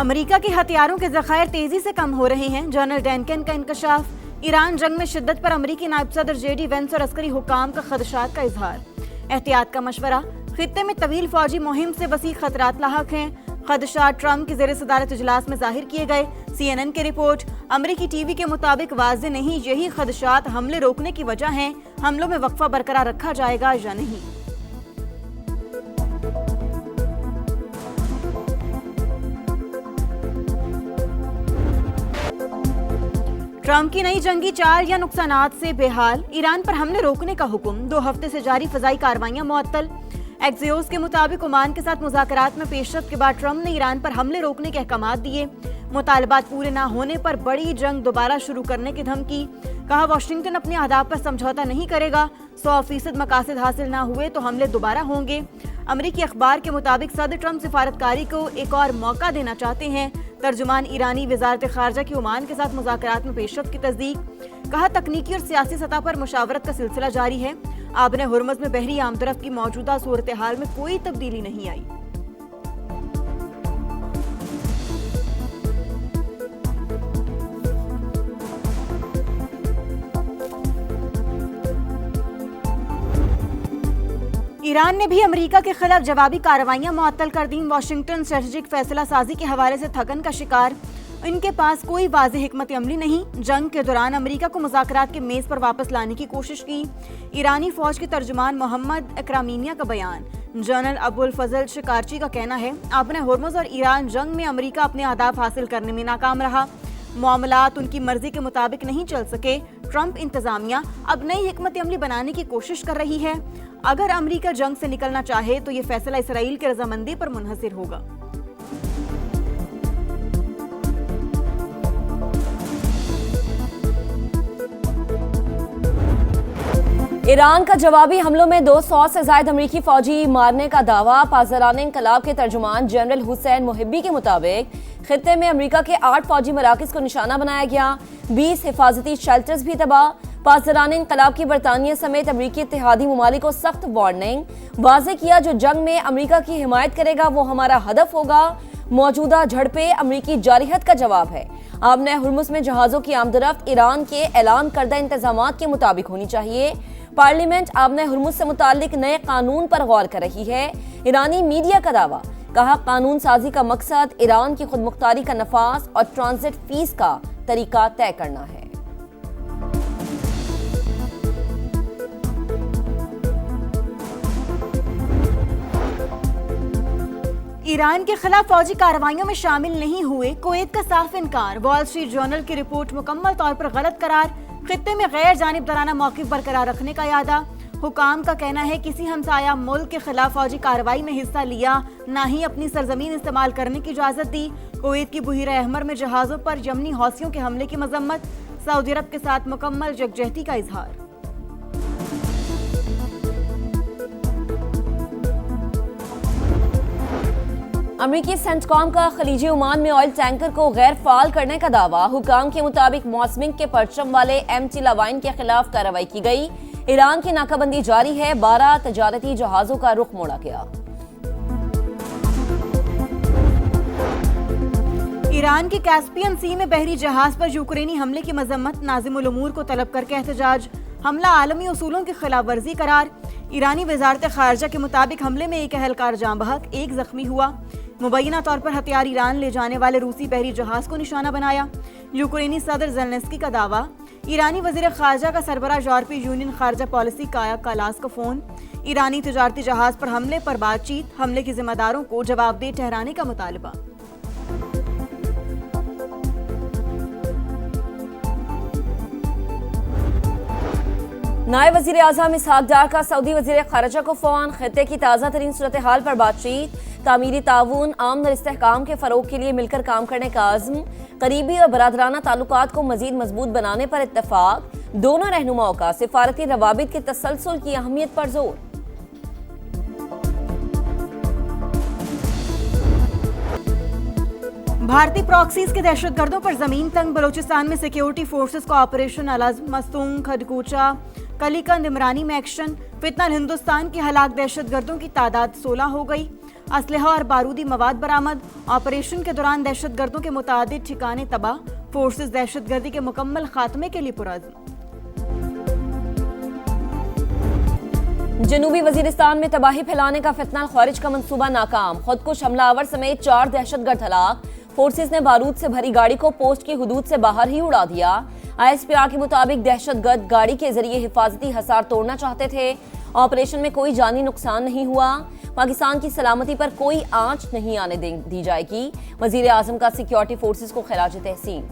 America के हथियारों के ज़खायर तेजी से कम हो रहे हैं। जनरल डैनकन का इंकशाफ। ईरान जंग में शिद्दत पर अमेरिकी नायब सदर JD वेंस और अस्करी हुकाम का खदशात का इजहार। एहतियात का मशवरा। खित्ते में तवील फौजी मुहिम से वसी खतरात लाहक हैं। खदशात ट्रंप की ज़ेर सदारत इजलास में जाहिर किए गए। CNN की रिपोर्ट। अमेरिकी TV के मुताबिक वाज़े नहीं यही खदशात हमले रोकने की वजह हैं। हमलों में वक्फा बरकरार रखा जाएगा या नहीं। ट्रंप की नई जंगी चाल या नुकसानात से बेहाल। ईरान पर हमले रोकने का हुक्म। 2 हफ्ते से जारी फजाई कार्रवाइयां मुअत्तल। एक्सियोस के मुताबिक ओमान के साथ मुज़ाकरात में पेशरफ्त के बाद ट्रंप ने ईरान पर हमले रोकने के अहकामात दिए। मुतालबात पूरे न होने पर बड़ी जंग दोबारा शुरू करने की धमकी। कहा वाशिंगटन अपने अहदाफ पर समझौता नहीं करेगा। 100% मकासद हासिल न हुए तो हमले दोबारा होंगे। अमेरिकी अखबार के मुताबिक सदर ट्रंप सिफारतकारी को एक और मौका देना चाहते हैं। तर्जुमान ईरानी वजारत खारजा की ओमान के साथ मुज़ाकरात में पेशरफ्त की तस्दीक। कहा तकनीकी और सियासी सतह पर मुशावरत का सिलसिला जारी है। आबने हुर्मुज़ में बहरी आमदरफ्त की मौजूदा सूरत हाल में कोई तब्दीली नहीं आई। ईरान ने भी अमेरिका के खिलाफ जवाबी कार्रवाइयां मुअत्तल कर दी। वाशिंगटन स्ट्रेटेजिक फैसला साजी के हवाले से थकन का शिकार। इनके पास कोई वाज़ेह हिकमत अमली नहीं। जंग के दौरान अमेरिका को मुज़ाकरात के मेज़ पर वापस लाने की कोशिश की। ईरानी फौज के तर्जुमान मोहम्मद इकरामिनिया का बयान। जनरल अबुल फजल शिकारची का कहना है आबने हुर्मुज़ और ईरान जंग में अमेरिका अपने अहदाफ हासिल करने में नाकाम रहा। मामलात उनकी मर्जी के मुताबिक नहीं चल सके। ट्रंप इंतजामिया अब नई हिकमत अमली बनाने की कोशिश कर रही है। अगर अमेरिका जंग से निकलना चाहे तो ये फैसला इसराइल की रजामंदी पर मुनहसिर होगा। ईरान का जवाबी हमलों में 200 से ज्यादा अमेरिकी फौजी मारने का दावा। पासदाराने इंकलाब के तर्जुमान जनरल हुसैन मुहिब्बी के मुताबिक खित्ते में अमेरिका के 8 फौजी मराकज़ को निशाना बनाया गया। 20 हिफाजती शेल्टर्स भी तबाह। पासदाराने इंकलाब की बरतानिया समेत अमेरिकी इत्तेहादी ममालिक को सख्त वार्निंग। वाज़े किया जो जंग में अमेरिका की हिमायत करेगा वो हमारा हदफ होगा। मौजूदा झड़पें अमेरिकी जारिहत का जवाब है। आबने हुर्मुज़ में जहाज़ों की आमदरफ्त ईरान के ऐलान करदा इंतजामात के मुताबिक होनी चाहिए। पार्लियामेंट आबने हुर्मुज़ से मुताल्लिक नए कानून पर गौर कर रही है। ईरानी मीडिया का दावा। कहा कानून साजी का मकसद ईरान की खुद मुख्तारी का नफाज और ट्रांजिट फीस का तरीका तय करना है। ईरान के खिलाफ फौजी कार्रवाइयों में शामिल नहीं हुए कुवैत का साफ इनकार। वॉल स्ट्रीट जर्नल की रिपोर्ट मुकम्मल तौर पर गलत करार। खित्ते में गैर जानिबदाराना मौक़िफ़ बरकरार रखने का इरादा। हुकाम का कहना है किसी हमसाया मुल्क के खिलाफ फौजी कार्रवाई में हिस्सा लिया, ना ही अपनी सरजमीन इस्तेमाल करने की इजाज़त दी। कुवैत की बुहीरा अहमर में जहाज़ों पर यमनी हौसियों के हमले की मजम्मत। सऊदी अरब के साथ मुकम्मल यकजहती का इजहार। अमेरिकी सेंटकॉम का खलीजी ओमान में ऑयल टैंकर को गैर फाल करने का दावा। हुकाम के मुताबिक मौसमिंग के परचम वाले MT लावाइन के खिलाफ कार्रवाई की गई। ईरान की नाकाबंदी जारी है। 12 तजारती जहाजों का रुख मोड़ा गया। ईरान के कैस्पियन सी में बहरी जहाज पर यूक्रेनी हमले की मजम्मत। नाज़िमुल उमूर को तलब करके एहतजाज। हमला आलमी उसूलों की खिलाफ वर्जी करार। ईरानी वजारत खारजा के मुताबिक हमले में एक अहलकार जाँ बहक, एक जख्मी हुआ। मुबैना तौर पर हथियार ईरान ले जाने वाले रूसी बहरी जहाज को निशाना बनाया। यूक्रेनी सदर ज़ेलेंस्की का दावा। ईरानी वज़ीर खारजा का सरबराह यूरोपीय यूनियन खारजा पॉलिसी काया कालास का फोन। ईरानी तजारती जहाज पर हमले पर बातचीत। हमले के जिम्मेदारों को जवाबदेह ठहराने का मुतालबा। नायब वज़ीर आज़म इसहाक डार का सऊदी वज़ीर खारजा को फ़ोन। खित्ते की ताज़ा तरीन सूरत हाल पर बातचीत। तामीरी ताउन आमन और इस्तेहकाम के फ़रोग के लिए मिलकर काम करने का आज़म। करीबी और बरादराना ताल्लुकात को मज़ीद मजबूत बनाने पर इत्तफ़ाक। दोनों रहनुमाओं का सिफारती रवाबित के तसलसल की अहमियत पर जोर। भारतीय प्रॉक्सीज के दहशतगर्दों पर जमीन तंग। बलोचिस्तान में सिक्योरिटी फोर्सेस का ऑपरेशन अलज़म, मस्तूंग, खडकूचा, कलीकंद, इमरानी में एक्शन। फितनल हिंदुस्तान के हलाक दहशतगर्दों की तादाद 16 हो गई। असलहा और बारूदी मवाद बरामद। ऑपरेशन के दौरान दहशतगर्दों के मुतादिद ठिकाने तबाह। फोर्सेस दहशतगर्दी के मुकम्मल खात्मे के लिए पुरअज़्म। जनूबी वजीरिस्तान में तबाही फैलाने का फितना खारिज का मंसूबा नाकाम। खुदकुश हमलावर समेत 4 दहशतगर्द हलाक। फोर्सेस ने बारूद से भरी गाड़ी को पोस्ट की हुदूद से बाहर ही उड़ा दिया। ISPR के मुताबिक दहशतगर्द गाड़ी के जरिए हिफाजती हसार तोड़ना चाहते थे। ऑपरेशन में कोई जानी नुकसान नहीं हुआ। पाकिस्तान की सलामती पर कोई आंच नहीं आने दी जाएगी। वजीर आजम का सिक्योरिटी फोर्सेस को खिराज तहसीन।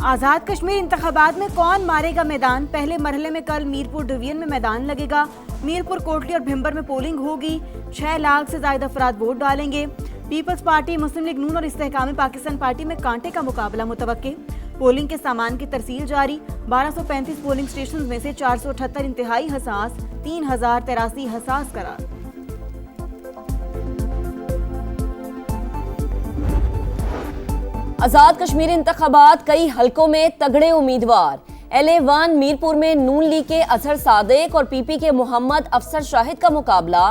आजाद कश्मीर इंतखाबात में कौन मारेगा मैदान। पहले मरहले में कल मीरपुर डिवीजन में मैदान लगेगा। मीरपुर, कोटली और भिम्बर में पोलिंग होगी। 6 लाख से ज्यादा अफराद वोट डालेंगे। पीपल्स पार्टी, मुस्लिम लीग नून और इस्तेहकाम पाकिस्तान पार्टी में कांटे का मुकाबला मुतवक्के। पोलिंग के सामान की तरसील जारी। 1235 पोलिंग स्टेशन में से 478 इंतहाई हसास, 3083 हसास करार। आजाद कश्मीर इंतखाबात, कई हलकों में तगड़े उम्मीदवार। LA1 मीरपुर में नून लीग के अजहर सादिक और PP के मोहम्मद अफसर शाहिद का मुकाबला।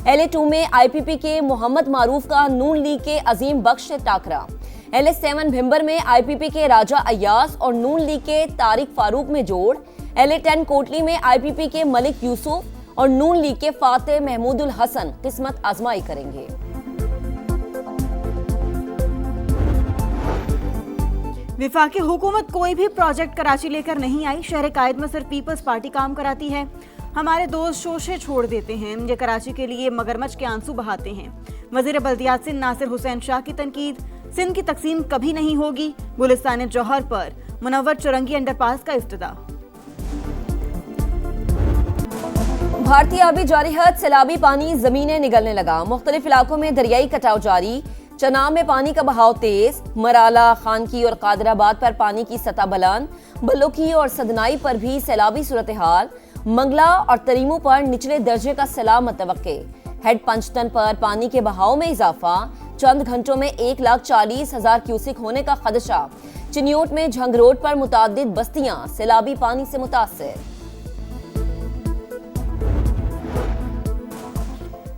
LA2 में IPP के मोहम्मद मारूफ का नून लीग के अजीम बख्श से टाकरा। LA7 भिम्बर में IPP के राजा अय्यास और नून लीग के तारिक फारूक में जोड़। LA10 कोटली में IPP के मलिक यूसुफ और नून लीग के फातेह महमूदुल हसन किस्मत आजमाई करेंगे। विफाकी हुकूमत कोई भी प्रोजेक्ट कराची लेकर नहीं आई। शहर कायद में सिर्फ पीपल्स पार्टी काम कराती है। हमारे दोस्त शोशे छोड़ देते हैं, ये कराची के लिए मगरमच्छ के आंसू बहाते हैं। वजीर बल्दियात सिंध नासिर हुसैन शाह की तनकीद। सिंध की तकसीम कभी नहीं होगी। गुलिस्तान जौहर पर मुनव्वर चुरंगी अंडरपास का इफ्तिताह। भारतीय आबी जारिहत, सैलाबी पानी जमीनें निगलने लगा। मुख्तलिफ इलाकों में दरियाई कटाव जारी। चनाब में पानी का बहाव तेज। मराला, खानकी और कादराबाद पर पानी की सतह बुलंद। बलोकी और सदनाई पर भी सैलाबी सूरत हाल। मंगला और तरीमू पर निचले दर्जे का सैलाब मुतवक्के। हेड पंचतन पर पानी के बहाव में इजाफा। चंद घंटों में 1,40,000 क्यूसिक होने का खदशा। चिन्योट में झंग रोड पर मुतादिद बस्तियां सैलाबी पानी से मुतासिर।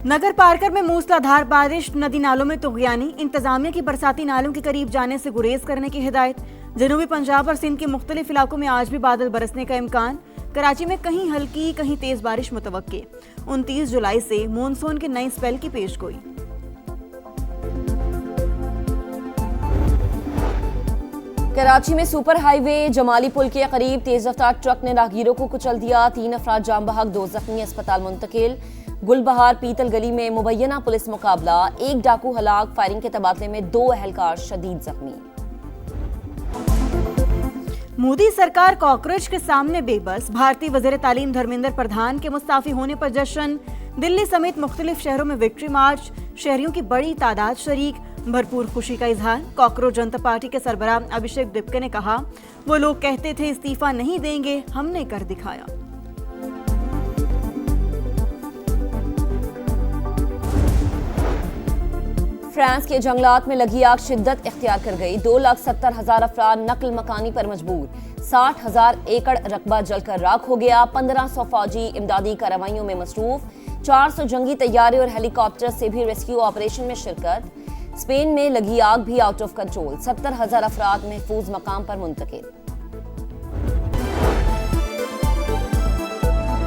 नगर पारकर में मूसलाधार बारिश, नदी नालों में तुगयानी। इंतजामिया की बरसाती नालों के करीब जाने से गुरेज करने की हिदायत। जनूबी पंजाब और सिंध के मुख्तलिफ इलाकों में आज भी बादल बरसने का इम्कान। कराची में कहीं हल्की कहीं तेज बारिश मुतवक्के। 29 जुलाई से मानसून के नए स्पेल की पेशगोई। कराची में सुपर हाईवे जमाली पुल के करीब तेज रफ्तार ट्रक ने राहगीरों को कुचल दिया। 3 अफराद जाम बहक, 2 जख्मी, अस्पताल मुंतकिल। गुलबहार पीतल गली में मुबैना पुलिस मुकाबला। 1 डाकू हलाक, फायरिंग के तबादले में 2 अहलकार शदीद जख्मी। मोदी सरकार कॉकरोच के सामने बेबस। भारतीय वजीर तालीम धर्मेंद्र प्रधान के मुस्ताफी होने पर जश्न। दिल्ली समेत मुख्तलिफ शहरों में विक्ट्री मार्च। शहरियों की बड़ी तादाद शरीक। भरपूर खुशी का इजहार। कॉकरोच जनता पार्टी के सरबराह अभिषेक दिप्के ने कहा, वो लोग कहते थे इस्तीफा नहीं देंगे, हमने कर दिखाया। फ्रांस के जंगलात में लगी आग शिद्दत इख्तियार कर गई। 2,70,000 अफराद नकल मकानी पर मजबूर। 60,000 एकड़ रकबा जलकर राख हो गया। 1500 फौजी इमदादी कार्रवाइयों में मसरूफ। 400 जंगी तैयारे और हेलीकॉप्टर से भी रेस्क्यू ऑपरेशन में शिरकत। स्पेन में लगी आग भी आउट ऑफ कंट्रोल। 70,000 अफराद महफूज मकाम पर मुंतकिल।